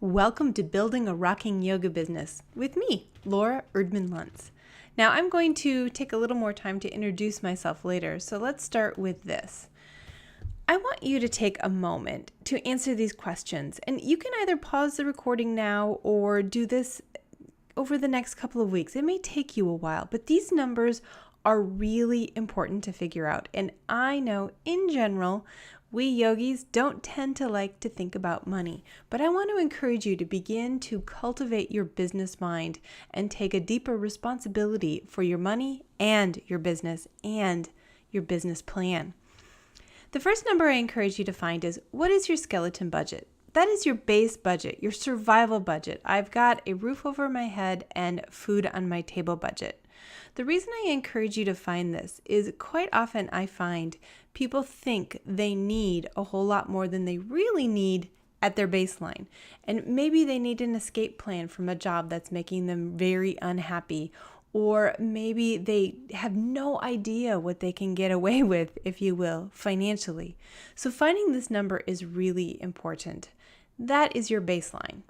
Welcome to Building a Rocking Yoga Business with me, Laura Erdman-Luntz. Now, I'm going to take a little more time to introduce myself later, so let's start with this. I want you to take a moment to answer these questions, and you can either pause the recording now or do this over the next couple of weeks. It may take you a while, but these numbers are really important to figure out. And I know in general, we yogis don't tend to like to think about money, but I want to encourage you to begin to cultivate your business mind and take a deeper responsibility for your money and your business plan. The first number I encourage you to find is, what is your skeleton budget? That is your base budget, your survival budget. I've got a roof over my head and food on my table budget. The reason I encourage you to find this is quite often I find people think they need a whole lot more than they really need at their baseline. And maybe they need an escape plan from a job that's making them very unhappy. Or maybe they have no idea what they can get away with, if you will, financially. So finding this number is really important. That is your baseline.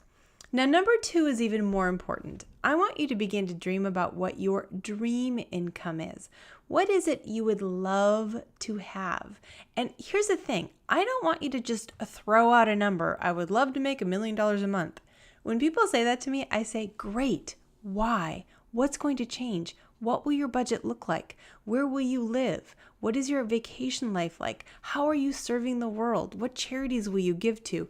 Now, number 2 is even more important. I want you to begin to dream about what your dream income is. What is it you would love to have? And here's the thing. I don't want you to just throw out a number. I would love to make $1 million a month. When people say that to me, I say, great. Why? What's going to change? What will your budget look like? Where will you live? What is your vacation life like? How are you serving the world? What charities will you give to?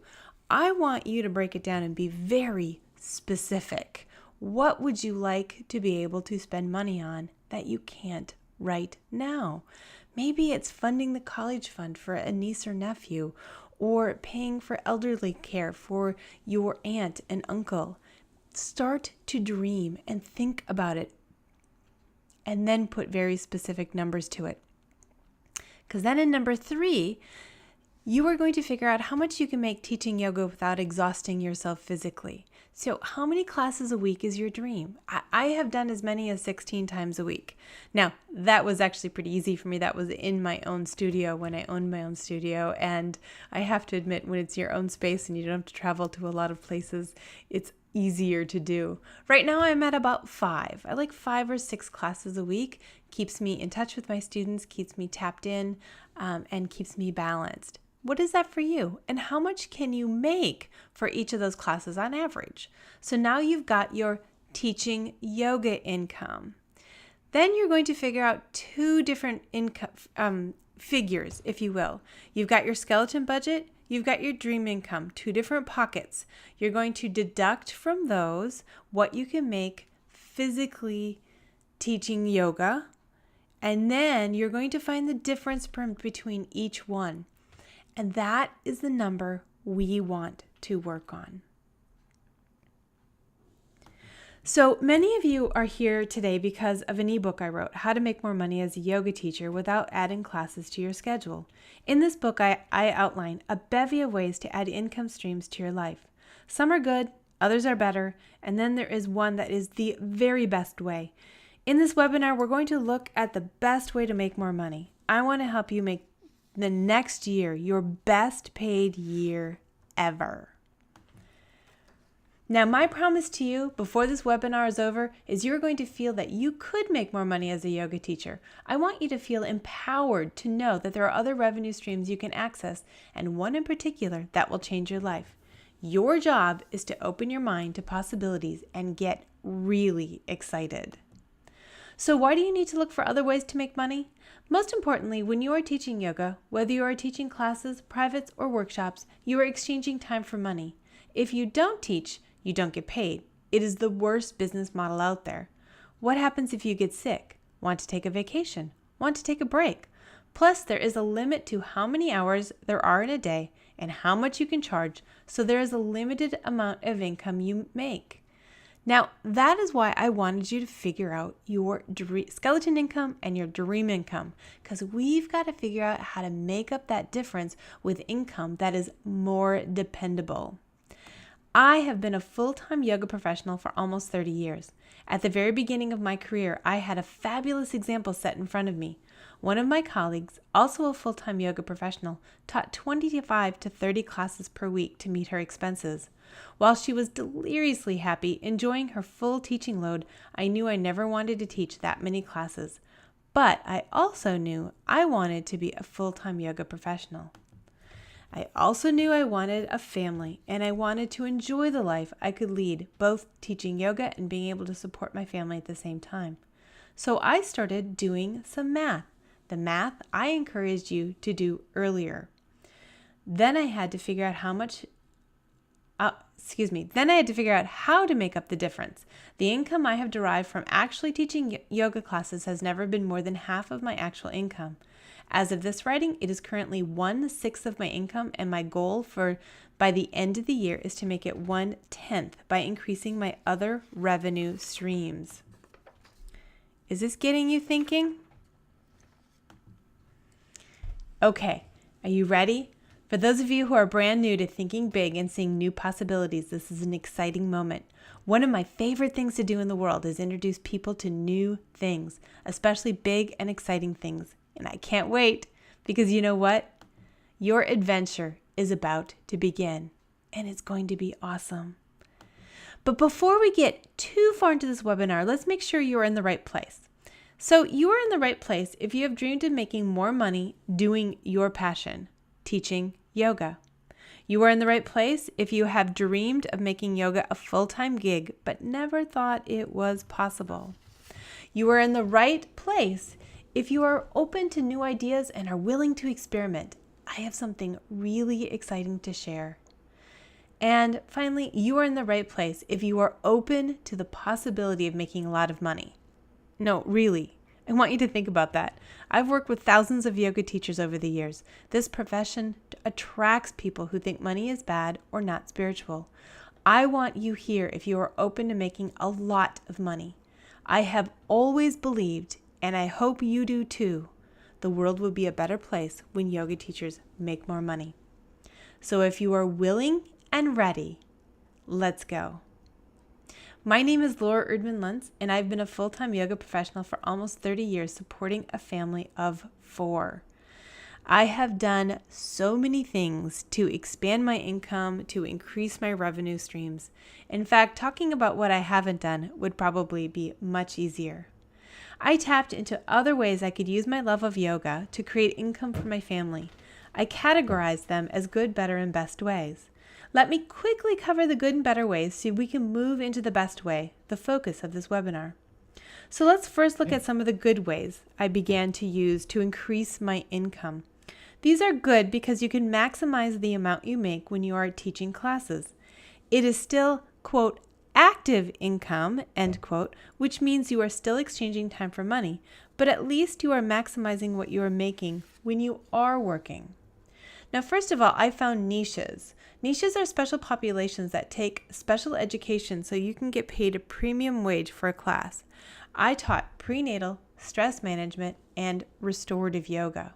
I want you to break it down and be very specific. What would you like to be able to spend money on that you can't right now? Maybe it's funding the college fund for a niece or nephew, or paying for elderly care for your aunt and uncle. Start to dream and think about it, and then put very specific numbers to it. Because then in number 3, you are going to figure out how much you can make teaching yoga without exhausting yourself physically. So how many classes a week is your dream? I have done as many as 16 times a week. Now, that was actually pretty easy for me. That was in my own studio when I owned my own studio. And I have to admit, when it's your own space and you don't have to travel to a lot of places, it's easier to do. Right now, I'm at about 5. I like 5 or 6 classes a week. Keeps me in touch with my students, keeps me tapped in, and keeps me balanced. What is that for you? And how much can you make for each of those classes on average? So now you've got your teaching yoga income. Then you're going to figure out 2 different income figures, if you will. You've got your skeleton budget, you've got your dream income, 2 different pockets. You're going to deduct from those what you can make physically teaching yoga, and then you're going to find the difference between each one. And that is the number we want to work on. So many of you are here today because of an ebook I wrote, How to Make More Money as a Yoga Teacher Without Adding Classes to Your Schedule. In this book, I outline a bevy of ways to add income streams to your life. Some are good, others are better, and then there is one that is the very best way. In this webinar, we're going to look at the best way to make more money. I want to help you make the next year your best paid year ever. Now, my promise to you before this webinar is over is you're going to feel that you could make more money as a yoga teacher. I want you to feel empowered to know that there are other revenue streams you can access, and one in particular that will change your life. Your job is to open your mind to possibilities and get really excited. So why do you need to look for other ways to make money? Most importantly, when you are teaching yoga, whether you are teaching classes, privates, or workshops, you are exchanging time for money. If you don't teach, you don't get paid. It is the worst business model out there. What happens if you get sick? Want to take a vacation? Want to take a break? Plus, there is a limit to how many hours there are in a day and how much you can charge, so there is a limited amount of income you make. Now, that is why I wanted you to figure out your skeleton income and your dream income, because we've got to figure out how to make up that difference with income that is more dependable. I have been a full-time yoga professional for almost 30 years. At the very beginning of my career, I had a fabulous example set in front of me. One of my colleagues, also a full-time yoga professional, taught 25 to 30 classes per week to meet her expenses. While she was deliriously happy, enjoying her full teaching load, I knew I never wanted to teach that many classes. But I also knew I wanted to be a full-time yoga professional. I also knew I wanted a family, and I wanted to enjoy the life I could lead, both teaching yoga and being able to support my family at the same time. So I started doing some math, the math I encouraged you to do earlier. Then I had to figure out how to make up the difference. The income I have derived from actually teaching yoga classes has never been more than half of my actual income. As of this writing, it is currently 1/6 of my income, and my goal by the end of the year is to make it 1/10 by increasing my other revenue streams. Is this getting you thinking? Okay, are you ready? For those of you who are brand new to thinking big and seeing new possibilities, this is an exciting moment. One of my favorite things to do in the world is introduce people to new things, especially big and exciting things. And I can't wait, because you know what? Your adventure is about to begin, and it's going to be awesome. But before we get too far into this webinar, let's make sure you are in the right place. So you are in the right place if you have dreamed of making more money doing your passion, teaching yoga. You are in the right place if you have dreamed of making yoga a full-time gig, but never thought it was possible. You are in the right place if you are open to new ideas and are willing to experiment. I have something really exciting to share. And finally, you are in the right place if you are open to the possibility of making a lot of money. No, really, I want you to think about that. I've worked with thousands of yoga teachers over the years. This profession attracts people who think money is bad or not spiritual. I want you here if you are open to making a lot of money. I have always believed, and I hope you do too, the world will be a better place when yoga teachers make more money. So if you are willing and ready, let's go. My name is Laura Erdman-Luntz, and I've been a full-time yoga professional for almost 30 years, supporting a family of 4. I have done so many things to expand my income, to increase my revenue streams. In fact, talking about what I haven't done would probably be much easier. I tapped into other ways I could use my love of yoga to create income for my family. I categorized them as good, better, and best ways. Let me quickly cover the good and better ways so we can move into the best way, the focus of this webinar. So let's first look at some of the good ways I began to use to increase my income. These are good because you can maximize the amount you make when you are teaching classes. It is still, quote, active income, end quote, which means you are still exchanging time for money, but at least you are maximizing what you are making when you are working. Now, first of all, I found niches. Niches are special populations that take special education so you can get paid a premium wage for a class. I taught prenatal, stress management, and restorative yoga.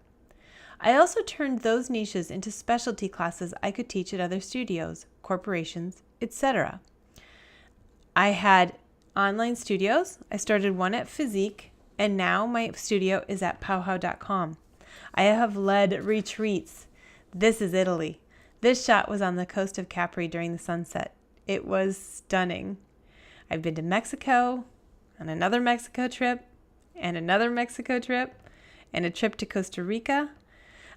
I also turned those niches into specialty classes I could teach at other studios, corporations, etc. I had online studios. I started one at Physique, and now my studio is at powwow.com. I have led retreats. This is Italy. This shot was on the coast of Capri during the sunset. It was stunning. I've been to Mexico, on another Mexico trip, and another Mexico trip, and a trip to Costa Rica.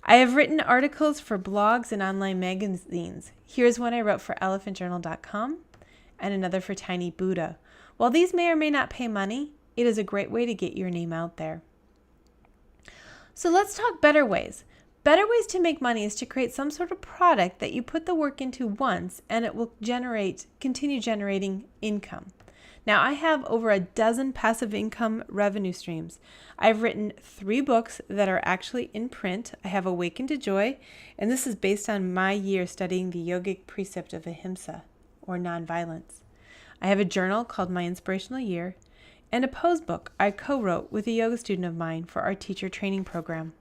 I have written articles for blogs and online magazines. Here's one I wrote for elephantjournal.com and another for Tiny Buddha. While these may or may not pay money, it is a great way to get your name out there. So let's talk better ways. Better ways to make money is to create some sort of product that you put the work into once and it will continue generating income. Now, I have over a dozen passive income revenue streams. I've written 3 books that are actually in print. I have Awaken to Joy, and this is based on my year studying the yogic precept of ahimsa, or nonviolence. I have a journal called My Inspirational Year, and a pose book I co-wrote with a yoga student of mine for our teacher training program.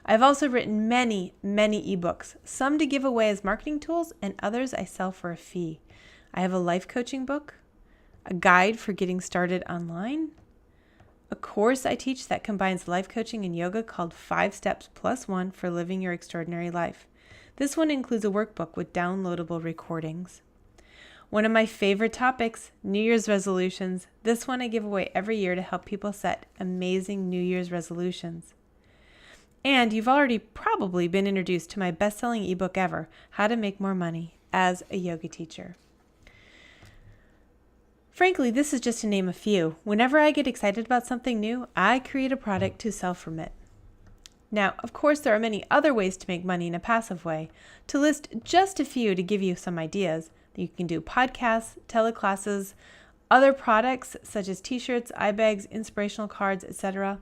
I've also written many, many ebooks, some to give away as marketing tools, and others I sell for a fee. I have a life coaching book, a guide for getting started online, a course I teach that combines life coaching and yoga called 5 Steps Plus One for Living Your Extraordinary Life. This one includes a workbook with downloadable recordings. One of my favorite topics, New Year's resolutions. This one I give away every year to help people set amazing New Year's resolutions. And you've already probably been introduced to my best-selling ebook ever, How to Make More Money as a Yoga Teacher. Frankly, this is just to name a few. Whenever I get excited about something new, I create a product to sell from it. Now, of course, there are many other ways to make money in a passive way. To list just a few to give you some ideas, you can do podcasts, teleclasses, other products such as t-shirts, eye bags, inspirational cards, etc.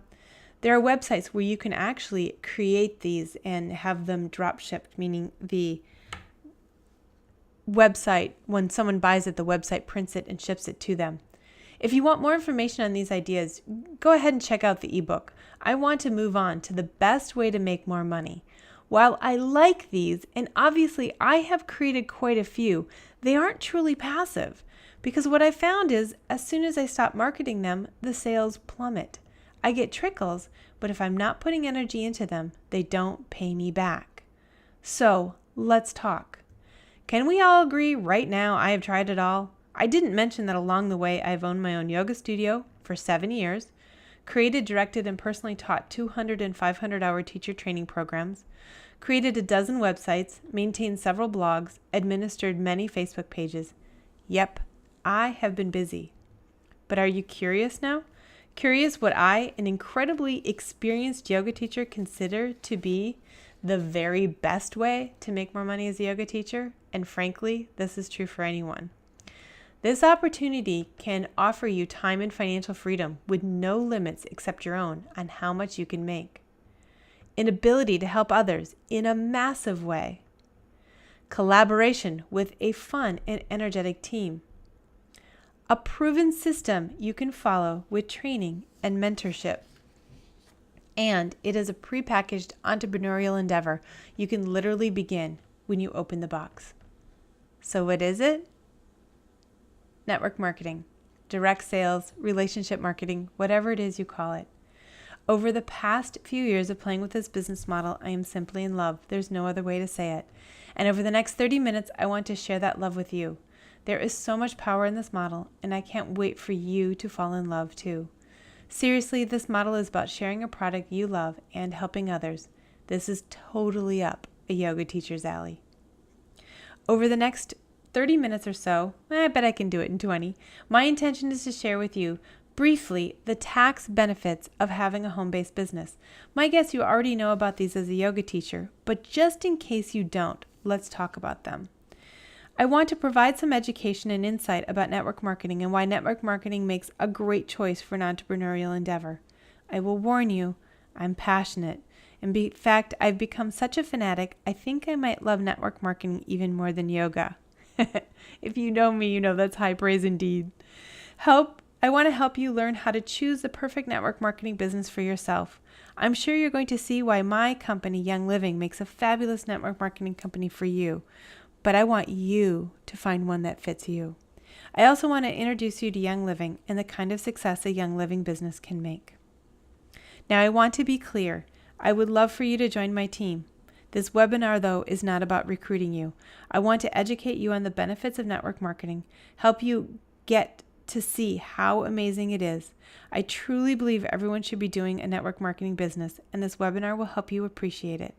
There are websites where you can actually create these and have them drop shipped, meaning the website, when someone buys it, the website prints it and ships it to them. If you want more information on these ideas, go ahead and check out the ebook. I want to move on to the best way to make more money. While I like these, and obviously I have created quite a few, they aren't truly passive, because what I found is as soon as I stop marketing them, the sales plummet. I get trickles, but if I'm not putting energy into them, they don't pay me back. So let's talk. Can we all agree right now I have tried it all? I didn't mention that along the way I've owned my own yoga studio for 7 years, created, directed, and personally taught 200 and 500-hour teacher training programs, created a dozen websites, maintained several blogs, administered many Facebook pages. Yep, I have been busy. But are you curious now? Curious what I, an incredibly experienced yoga teacher, consider to be the very best way to make more money as a yoga teacher? And frankly, this is true for anyone. This opportunity can offer you time and financial freedom with no limits except your own on how much you can make. An ability to help others in a massive way. Collaboration with a fun and energetic team. A proven system you can follow with training and mentorship. And it is a prepackaged entrepreneurial endeavor you can literally begin when you open the box. So what is it? Network marketing, direct sales, relationship marketing, whatever it is you call it. Over the past few years of playing with this business model, I am simply in love. There's no other way to say it. And over the next 30 minutes, I want to share that love with you. There is so much power in this model, and I can't wait for you to fall in love too. Seriously, this model is about sharing a product you love and helping others. This is totally up a yoga teacher's alley. Over the next 30 minutes or so, I bet I can do it in 20, my intention is to share with you briefly the tax benefits of having a home-based business. My guess you already know about these as a yoga teacher, but just in case you don't, let's talk about them. I want to provide some education and insight about network marketing and why network marketing makes a great choice for an entrepreneurial endeavor. I will warn you, I'm passionate. In fact, I've become such a fanatic, I think I might love network marketing even more than yoga. If you know me, you know that's high praise indeed. I want to help you learn how to choose the perfect network marketing business for yourself. I'm sure you're going to see why my company, Young Living, makes a fabulous network marketing company for you. But I want you to find one that fits you. I also want to introduce you to Young Living and the kind of success a Young Living business can make. Now, I want to be clear. I would love for you to join my team. This webinar, though, is not about recruiting you. I want to educate you on the benefits of network marketing, help you get to see how amazing it is. I truly believe everyone should be doing a network marketing business, and this webinar will help you appreciate it.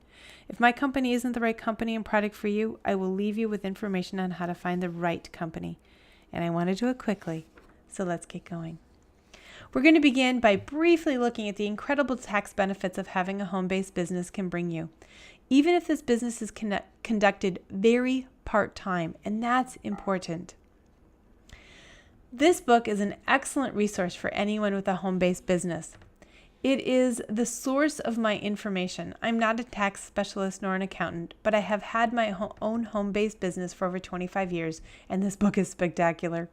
If my company isn't the right company and product for you, I will leave you with information on how to find the right company. And I want to do it quickly, so let's get going. We're going to begin by briefly looking at the incredible tax benefits of having a home-based business can bring you, even if this business is conducted very part-time, and that's important. This book is an excellent resource for anyone with a home-based business. It is the source of my information. I'm not a tax specialist nor an accountant, but I have had my own home-based business for over 25 years, and this book is spectacular.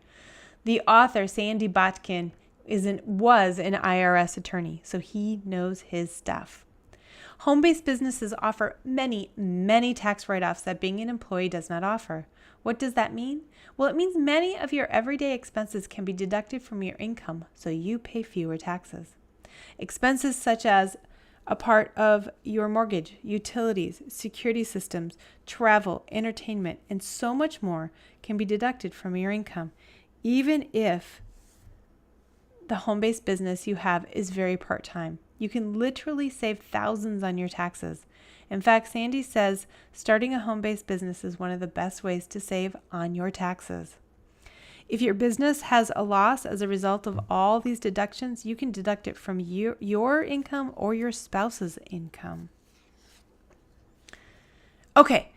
The author, Sandy Botkin, was an IRS attorney, so he knows his stuff. Home-based businesses offer many, many tax write-offs that being an employee does not offer. What does that mean? Well, it means many of your everyday expenses can be deducted from your income, so you pay fewer taxes. Expenses such as a part of your mortgage, utilities, security systems, travel, entertainment, and so much more can be deducted from your income, even if the home-based business you have is very part-time. You can literally save thousands on your taxes. In fact, Sandy says starting a home-based business is one of the best ways to save on your taxes. If your business has a loss as a result of all these deductions, you can deduct it from your income or your spouse's income. Okay,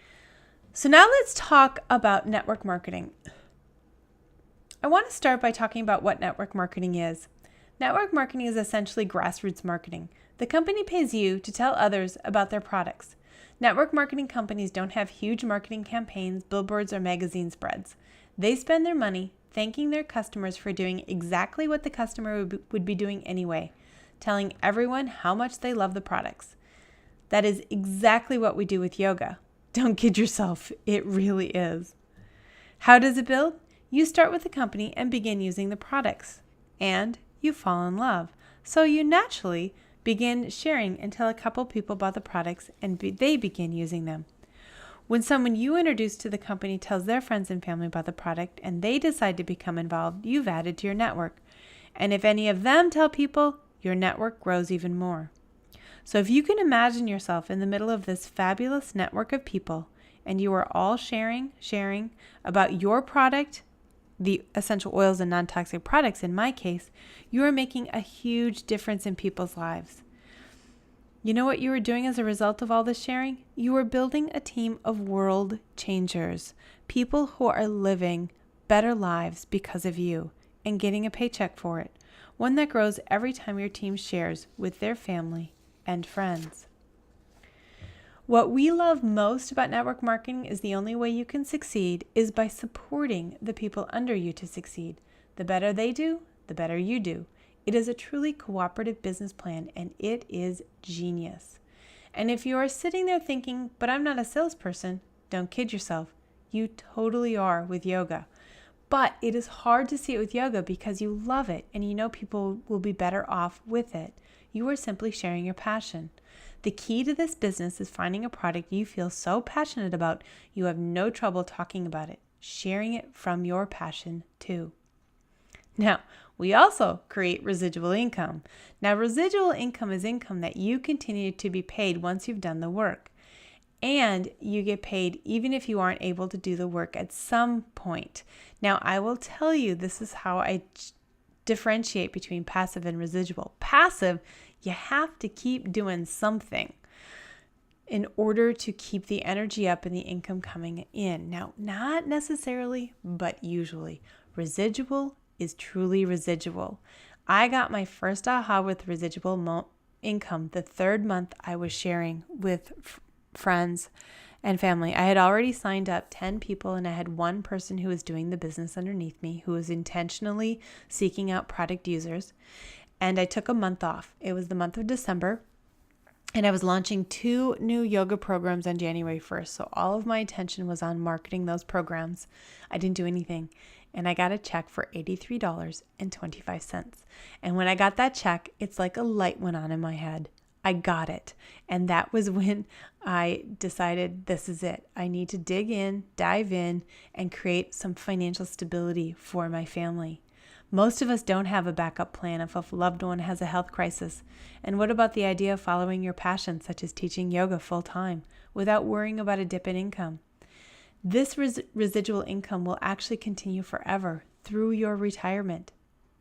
so now let's talk about network marketing. I want to start by talking about what network marketing is. Network marketing is essentially grassroots marketing. The company pays you to tell others about their products. Network marketing companies don't have huge marketing campaigns, billboards, or magazine spreads. They spend their money thanking their customers for doing exactly what the customer would be doing anyway, telling everyone how much they love the products. That is exactly what we do with yoga. Don't kid yourself, it really is. How does it build? You start with the company and begin using the products, and you fall in love. So you naturally begin sharing until a couple people bought the products and they begin using them. When someone you introduce to the company tells their friends and family about the product and they decide to become involved, you've added to your network. And if any of them tell people, your network grows even more. So if you can imagine yourself in the middle of this fabulous network of people and you are all sharing about your product, the essential oils and non-toxic products in my case, you are making a huge difference in people's lives. You know what you are doing as a result of all this sharing? You are building a team of world changers, people who are living better lives because of you and getting a paycheck for it, one that grows every time your team shares with their family and friends. What we love most about network marketing is the only way you can succeed is by supporting the people under you to succeed. The better they do, the better you do. It is a truly cooperative business plan, and it is genius. And if you are sitting there thinking, but I'm not a salesperson, don't kid yourself. You totally are with yoga. But it is hard to see it with yoga because you love it and you know people will be better off with it. You are simply sharing your passion. The key to this business is finding a product you feel so passionate about you have no trouble talking about it, sharing it from your passion too. Now, we also create residual income. Now, residual income is income that you continue to be paid once you've done the work. And you get paid even if you aren't able to do the work at some point. Now, I will tell you, this is how I differentiate between passive and residual. Passive, you have to keep doing something in order to keep the energy up and the income coming in. Now, not necessarily, but usually. Residual is truly residual. I got my first aha with residual income the third month I was sharing with friends and family. I had already signed up 10 people and I had one person who was doing the business underneath me who was intentionally seeking out product users. And I took a month off. It was the month of December and I was launching 2 new yoga programs on January 1st. So all of my attention was on marketing those programs. I didn't do anything. And I got a check for $83.25. And when I got that check, it's like a light went on in my head. I got it. And that was when I decided this is it. I need to dive in, and create some financial stability for my family. Most of us don't have a backup plan if a loved one has a health crisis. And what about the idea of following your passion, such as teaching yoga full time, without worrying about a dip in income? This residual income will actually continue forever through your retirement.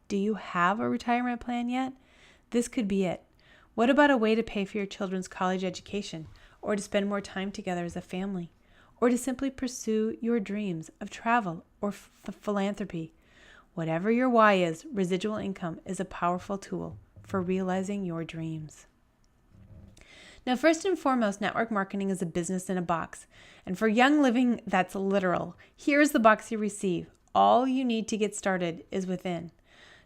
Do you have a retirement plan yet? This could be it. What about a way to pay for your children's college education, or to spend more time together as a family, or to simply pursue your dreams of travel or philanthropy? Whatever your why is, residual income is a powerful tool for realizing your dreams. Now, first and foremost, network marketing is a business in a box. And for Young Living, that's literal. Here's the box you receive. All you need to get started is within.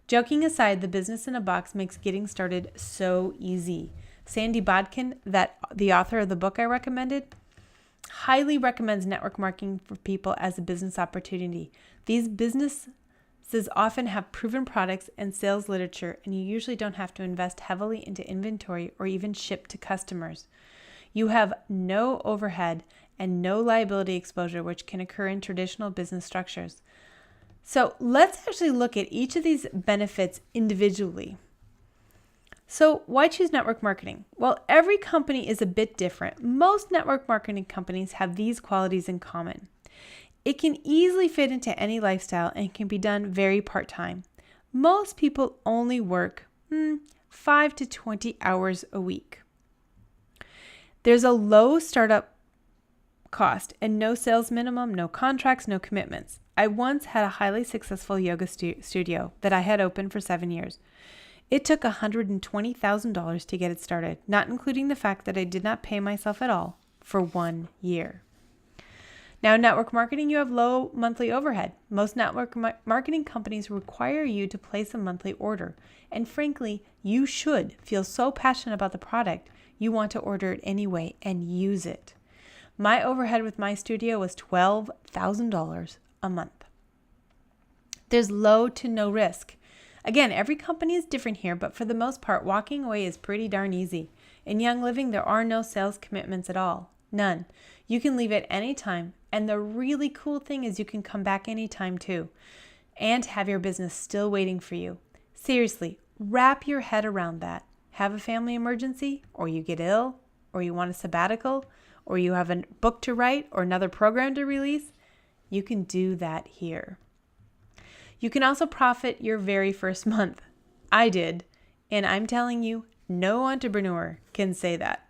Joking aside, the business in a box makes getting started so easy. Sandy Bodkin, the author of the book I recommended, highly recommends network marketing for people as a business opportunity. These business businesses often have proven products and sales literature, and you usually don't have to invest heavily into inventory or even ship to customers. You have no overhead and no liability exposure, which can occur in traditional business structures. So let's actually look at each of these benefits individually. So why choose network marketing? Well, every company is a bit different. Most network marketing companies have these qualities in common. It can easily fit into any lifestyle and can be done very part-time. Most people only work 5 to 20 hours a week. There's a low startup cost and no sales minimum, no contracts, no commitments. I once had a highly successful yoga studio that I had open for 7 years. It took $120,000 to get it started, not including the fact that I did not pay myself at all for 1 year. Now, in network marketing, you have low monthly overhead. Most network marketing companies require you to place a monthly order. And frankly, you should feel so passionate about the product, you want to order it anyway and use it. My overhead with my studio was $12,000 a month. There's low to no risk. Again, every company is different here, but for the most part, walking away is pretty darn easy. In Young Living, there are no sales commitments at all. None. You can leave at any time. And the really cool thing is you can come back anytime too and have your business still waiting for you. Seriously, wrap your head around that. Have a family emergency, or you get ill, or you want a sabbatical, or you have a book to write or another program to release. You can do that here. You can also profit your very first month. I did, and I'm telling you, no entrepreneur can say that.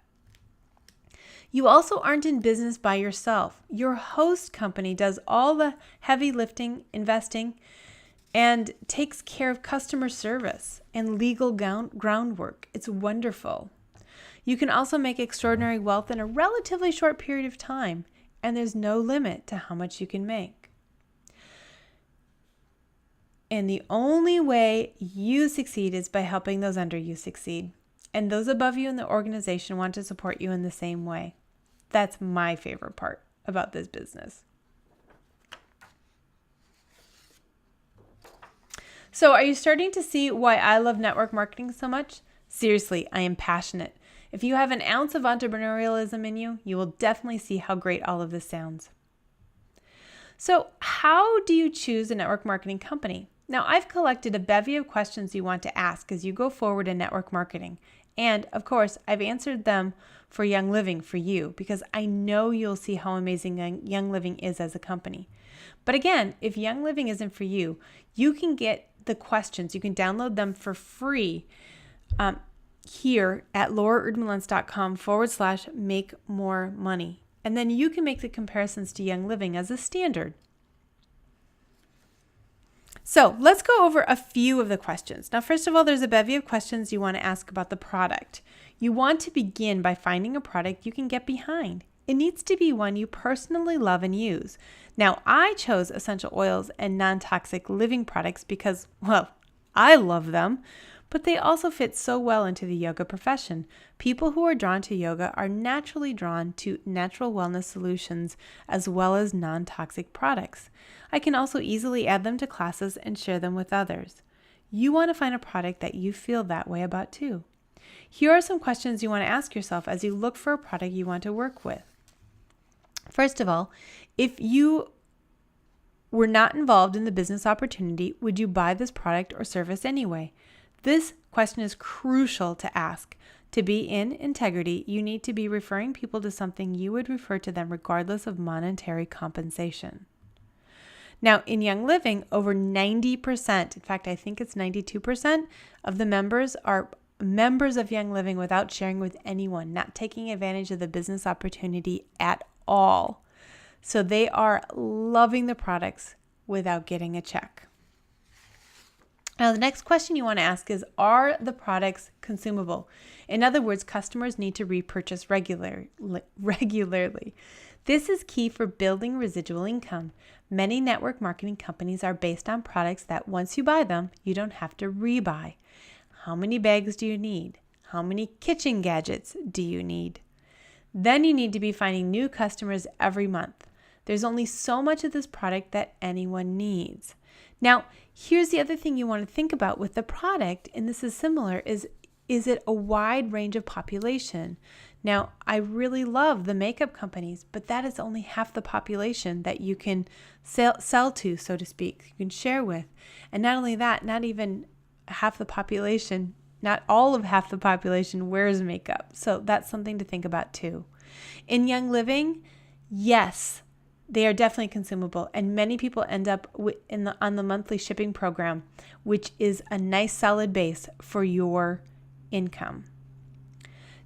You also aren't in business by yourself. Your host company does all the heavy lifting, investing, and takes care of customer service and legal groundwork. It's wonderful. You can also make extraordinary wealth in a relatively short period of time, and there's no limit to how much you can make. And the only way you succeed is by helping those under you succeed. And those above you in the organization want to support you in the same way. That's my favorite part about this business. So are you starting to see why I love network marketing so much? Seriously, I am passionate. If you have an ounce of entrepreneurialism in you, you will definitely see how great all of this sounds. So how do you choose a network marketing company? Now, I've collected a bevy of questions you want to ask as you go forward in network marketing. And of course, I've answered them for Young Living for you because I know you'll see how amazing Young Living is as a company. But again, if Young Living isn't for you, you can get the questions. You can download them for free here at lauraerdmanluntz.com/make more money. And then you can make the comparisons to Young Living as a standard. So let's go over a few of the questions. Now, first of all, there's a bevy of questions you want to ask about the product. You want to begin by finding a product you can get behind. It needs to be one you personally love and use. Now, I chose essential oils and non-toxic living products because, well, I love them, but they also fit so well into the yoga profession. People who are drawn to yoga are naturally drawn to natural wellness solutions as well as non-toxic products. I can also easily add them to classes and share them with others. You want to find a product that you feel that way about too. Here are some questions you want to ask yourself as you look for a product you want to work with. First of all, if you were not involved in the business opportunity, would you buy this product or service anyway? This question is crucial to ask. To be in integrity, you need to be referring people to something you would refer to them regardless of monetary compensation. Now, in Young Living, over 90%, in fact, I think it's 92% of the members are members of Young Living without sharing with anyone, not taking advantage of the business opportunity at all. So they are loving the products without getting a check. Now, the next question you want to ask is, are the products consumable? In other words, customers need to repurchase regularly. This is key for building residual income. Many network marketing companies are based on products that once you buy them, you don't have to rebuy. How many bags do you need? How many kitchen gadgets do you need? Then you need to be finding new customers every month. There's only so much of this product that anyone needs. Now, here's the other thing you want to think about with the product, and this is similar, is it a wide range of population? Now, I really love the makeup companies, but that is only half the population that you can sell to, so to speak, you can share with. And not only that, not even half the population, not all of half the population wears makeup. So that's something to think about too. In Young Living, yes, they are definitely consumable, and many people end up on the monthly shipping program, which is a nice solid base for your income.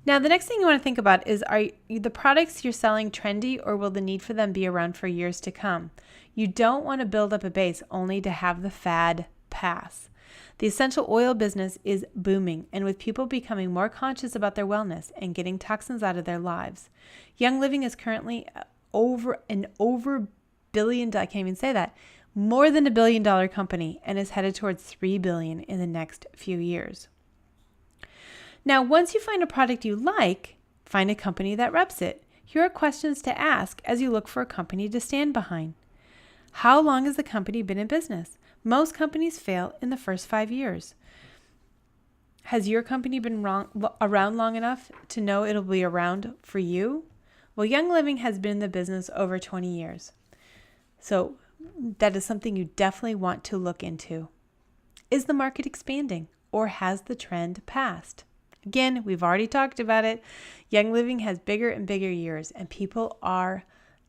Now, the next thing you want to think about is, are the products you're selling trendy, or will the need for them be around for years to come? You don't want to build up a base only to have the fad pass. The essential oil business is booming, and with people becoming more conscious about their wellness and getting toxins out of their lives. Young Living is currently more than $1 billion company, and is headed towards $3 billion in the next few years. Now, once you find a product you like, find a company that reps it. Here are questions to ask as you look for a company to stand behind. How long has the company been in business? Most companies fail in the first 5 years. Has your company been around long enough to know it'll be around for you? Well, Young Living has been in the business over 20 years. So that is something you definitely want to look into. Is the market expanding, or has the trend passed? Again, we've already talked about it. Young Living has bigger and bigger years, and people are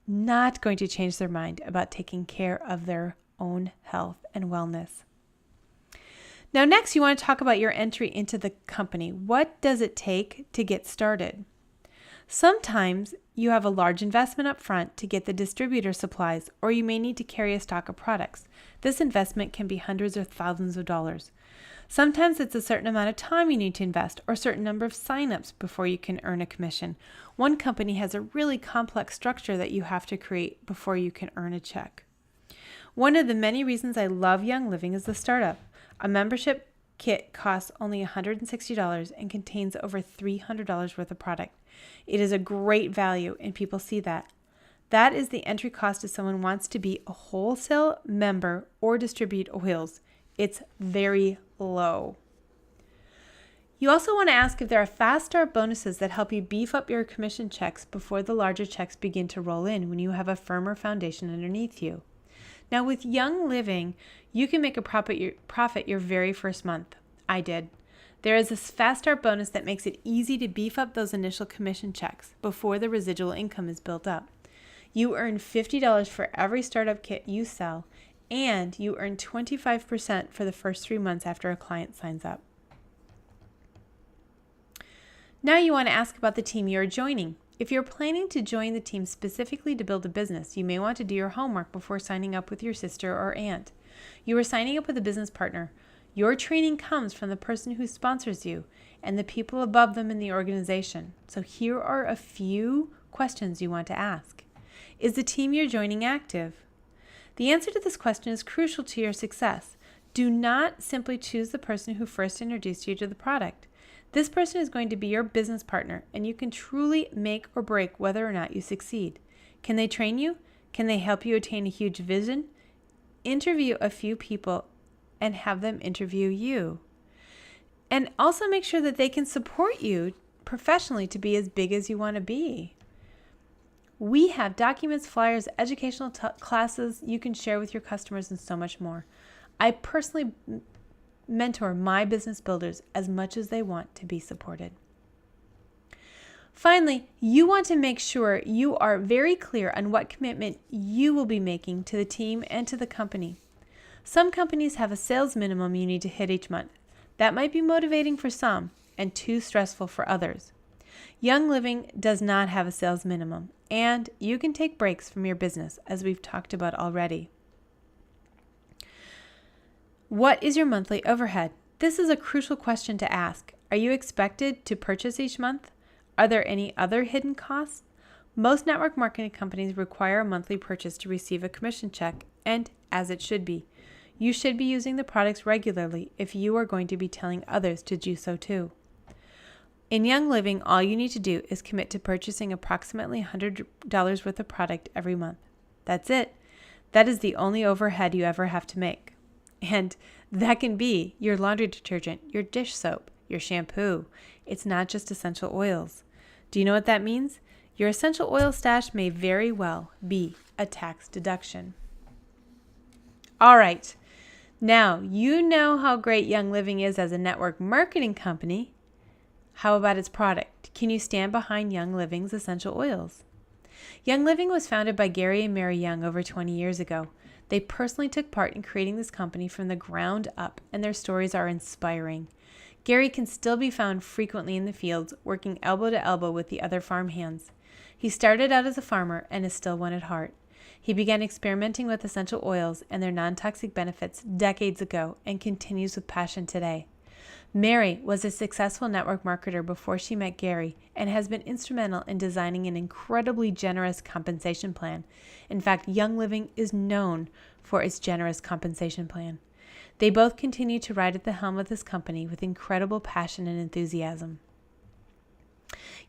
not going to change their mind about taking care of their own health and wellness. Now, next, you want to talk about your entry into the company. What does it take to get started? Sometimes you have a large investment up front to get the distributor supplies, or you may need to carry a stock of products. This investment can be hundreds or thousands of dollars. Sometimes it's a certain amount of time you need to invest, or a certain number of signups before you can earn a commission. One company has a really complex structure that you have to create before you can earn a check. One of the many reasons I love Young Living is the startup. A membership kit costs only $160 and contains over $300 worth of product. It is a great value, and people see that. That is the entry cost if someone wants to be a wholesale member or distribute oils. It's very low. You also want to ask if there are fast start bonuses that help you beef up your commission checks before the larger checks begin to roll in when you have a firmer foundation underneath you. Now, with Young Living, you can make a profit your very first month. I did. There is a fast start bonus that makes it easy to beef up those initial commission checks before the residual income is built up. You earn $50 for every startup kit you sell, and you earn 25% for the first 3 months after a client signs up. Now you want to ask about the team you're joining. If you're planning to join the team specifically to build a business, you may want to do your homework before signing up with your sister or aunt. You are signing up with a business partner. Your training comes from the person who sponsors you and the people above them in the organization. So here are a few questions you want to ask. Is the team you're joining active? The answer to this question is crucial to your success. Do not simply choose the person who first introduced you to the product. This person is going to be your business partner, and you can truly make or break whether or not you succeed. Can they train you? Can they help you attain a huge vision? Interview a few people and have them interview you. And also make sure that they can support you professionally to be as big as you want to be. We have documents, flyers, educational classes you can share with your customers, and so much more. I personally mentor my business builders as much as they want to be supported. Finally, you want to make sure you are very clear on what commitment you will be making to the team and to the company. Some companies have a sales minimum you need to hit each month. That might be motivating for some and too stressful for others. Young Living does not have a sales minimum, and you can take breaks from your business, as we've talked about already. What is your monthly overhead? This is a crucial question to ask. Are you expected to purchase each month? Are there any other hidden costs? Most network marketing companies require a monthly purchase to receive a commission check, and as it should be. You should be using the products regularly if you are going to be telling others to do so too. In Young Living, all you need to do is commit to purchasing approximately $100 worth of product every month. That's it. That is the only overhead you ever have to make. And that can be your laundry detergent, your dish soap, your shampoo. It's not just essential oils. Do you know what that means? Your essential oil stash may very well be a tax deduction. All right. Now, you know how great Young Living is as a network marketing company. How about its product? Can you stand behind Young Living's essential oils? Young Living was founded by Gary and Mary Young over 20 years ago. They personally took part in creating this company from the ground up, and their stories are inspiring. Gary can still be found frequently in the fields, working elbow to elbow with the other farm hands. He started out as a farmer and is still one at heart. He began experimenting with essential oils and their non-toxic benefits decades ago and continues with passion today. Mary was a successful network marketer before she met Gary and has been instrumental in designing an incredibly generous compensation plan. In fact, Young Living is known for its generous compensation plan. They both continue to ride at the helm of this company with incredible passion and enthusiasm.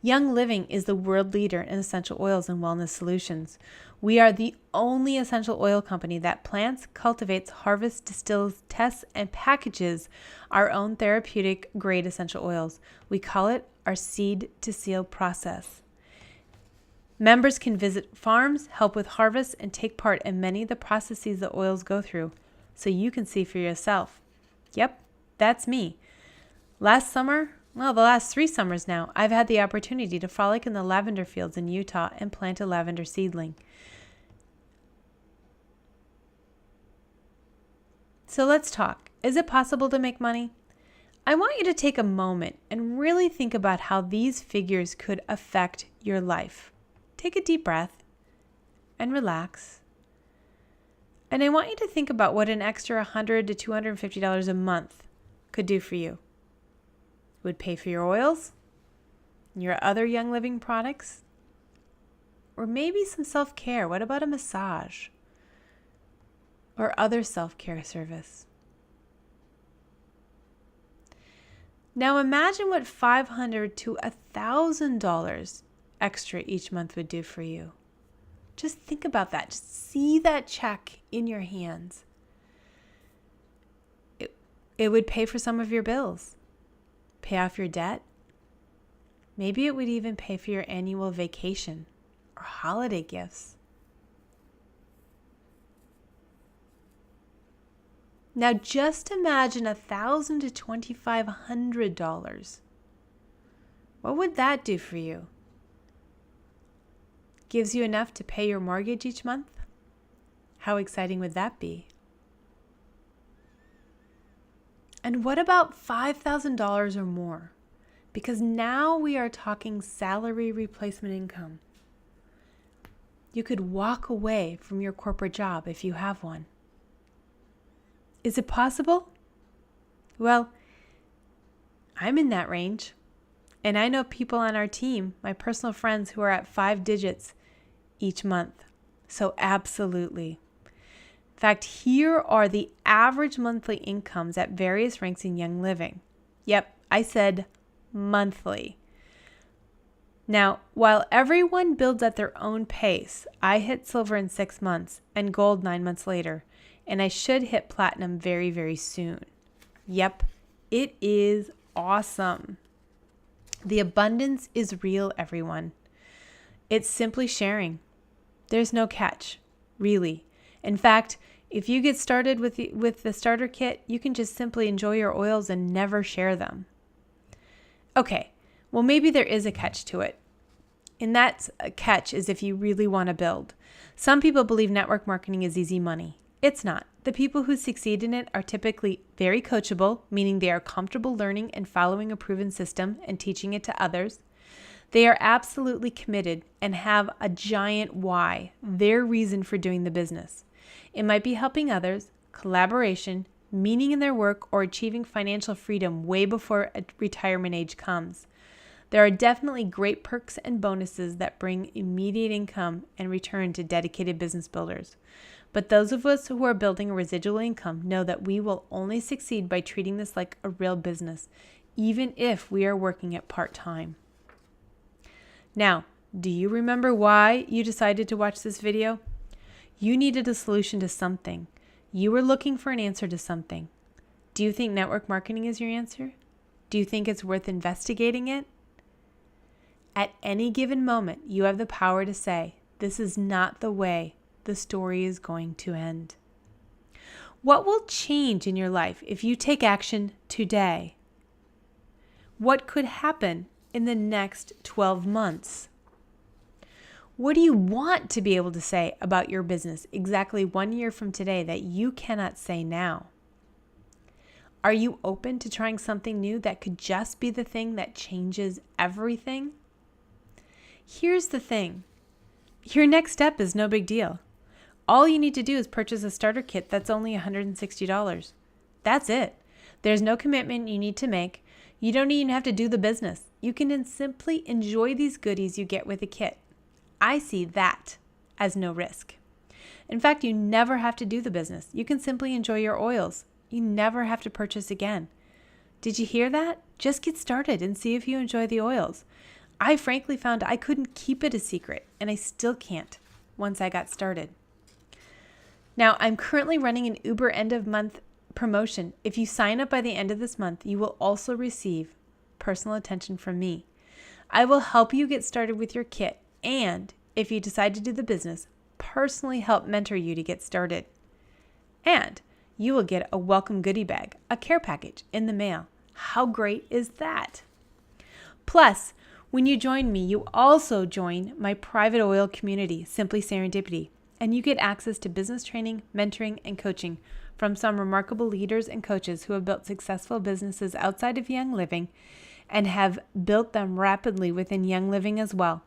Young Living is the world leader in essential oils and wellness solutions. We are the only essential oil company that plants, cultivates, harvests, distills, tests, and packages our own therapeutic grade essential oils. We call it our seed to seal process. Members can visit farms, help with harvests, and take part in many of the processes the oils go through, so you can see for yourself. Yep, that's me. Last summer, the last 3 summers now, I've had the opportunity to frolic in the lavender fields in Utah and plant a lavender seedling. So let's talk. Is it possible to make money? I want you to take a moment and really think about how these figures could affect your life. Take a deep breath and relax. And I want you to think about what an extra $100 to $250 a month could do for you. It would pay for your oils, your other Young Living products, or maybe some self-care. What about a massage or other self-care service? Now imagine what $500 to $1,000 extra each month would do for you. Just think about that. Just see that check in your hands. It would pay for some of your bills, pay off your debt. Maybe it would even pay for your annual vacation or holiday gifts. Now just imagine $1,000 to $2,500. What would that do for you? Gives you enough to pay your mortgage each month? How exciting would that be? And what about $5,000 or more? Because now we are talking salary replacement income. You could walk away from your corporate job if you have one. Is it possible? Well, I'm in that range. And I know people on our team, my personal friends, who are at 5 digits each month. So absolutely. In fact, here are the average monthly incomes at various ranks in Young Living. Yep, I said monthly. Now, while everyone builds at their own pace, I hit silver in 6 months and gold 9 months later, and I should hit platinum very, very soon. Yep, it is awesome. The abundance is real, everyone. It's simply sharing. There's no catch, really. In fact, if you get started with the starter kit, you can just simply enjoy your oils and never share them. Okay, well, maybe there is a catch to it. And that catch is if you really want to build. Some people believe network marketing is easy money. It's not. The people who succeed in it are typically very coachable, meaning they are comfortable learning and following a proven system and teaching it to others. They are absolutely committed and have a giant why, their reason for doing the business. It might be helping others, collaboration, meaning in their work, or achieving financial freedom way before retirement age comes. There are definitely great perks and bonuses that bring immediate income and return to dedicated business builders. But those of us who are building a residual income know that we will only succeed by treating this like a real business, even if we are working at part-time. Now, do you remember why you decided to watch this video? You needed a solution to something. You were looking for an answer to something. Do you think network marketing is your answer? Do you think it's worth investigating it? At any given moment, you have the power to say, this is not the way the story is going to end. What will change in your life if you take action today? What could happen in the next 12 months? What do you want to be able to say about your business exactly 1 year from today that you cannot say now? Are you open to trying something new that could just be the thing that changes everything? Here's the thing. Your next step is no big deal. All you need to do is purchase a starter kit that's only $160. That's it. There's no commitment you need to make. You don't even have to do the business. You can then simply enjoy these goodies you get with a kit. I see that as no risk. In fact, you never have to do the business. You can simply enjoy your oils. You never have to purchase again. Did you hear that? Just get started and see if you enjoy the oils. I frankly found I couldn't keep it a secret, and I still can't once I got started. Now, I'm currently running an Uber end of month promotion. If you sign up by the end of this month, you will also receive personal attention from me. I will help you get started with your kit, and if you decide to do the business, personally help mentor you to get started. And you will get a welcome goodie bag, a care package in the mail. How great is that? Plus, when you join me, you also join my private oil community, Simply Serendipity, and you get access to business training, mentoring, and coaching from some remarkable leaders and coaches who have built successful businesses outside of Young Living and have built them rapidly within Young Living as well.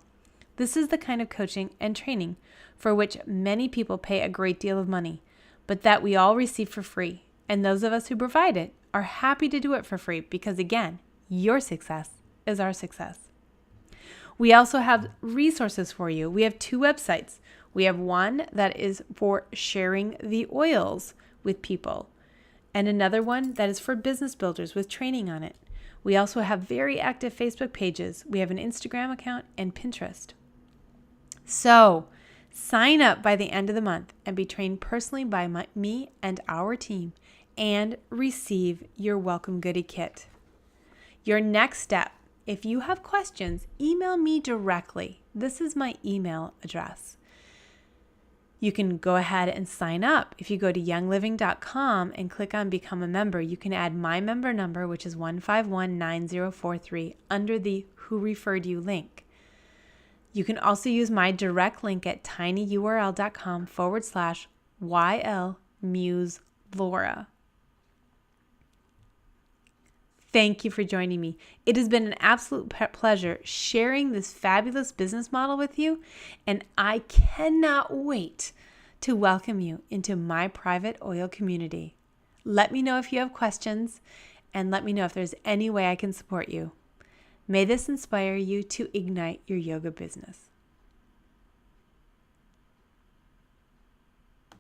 This is the kind of coaching and training for which many people pay a great deal of money, but that we all receive for free. And those of us who provide it are happy to do it for free because, again, your success is our success. We also have resources for you. We have 2 websites. We have one that is for sharing the oils with people, and another one that is for business builders with training on it. We also have very active Facebook pages. We have an Instagram account and Pinterest. So sign up by the end of the month and be trained personally by me and our team and receive your welcome goodie kit. Your next step, if you have questions, email me directly. This is my email address. You can go ahead and sign up. If you go to youngliving.com and click on Become a Member, you can add my member number, which is 1519043, under the Who Referred You link. You can also use my direct link at tinyurl.com/YLMuseLaura. Thank you for joining me. It has been an absolute pleasure sharing this fabulous business model with you, and I cannot wait to welcome you into my private oil community. Let me know if you have questions, and let me know if there's any way I can support you. May this inspire you to ignite your yoga business.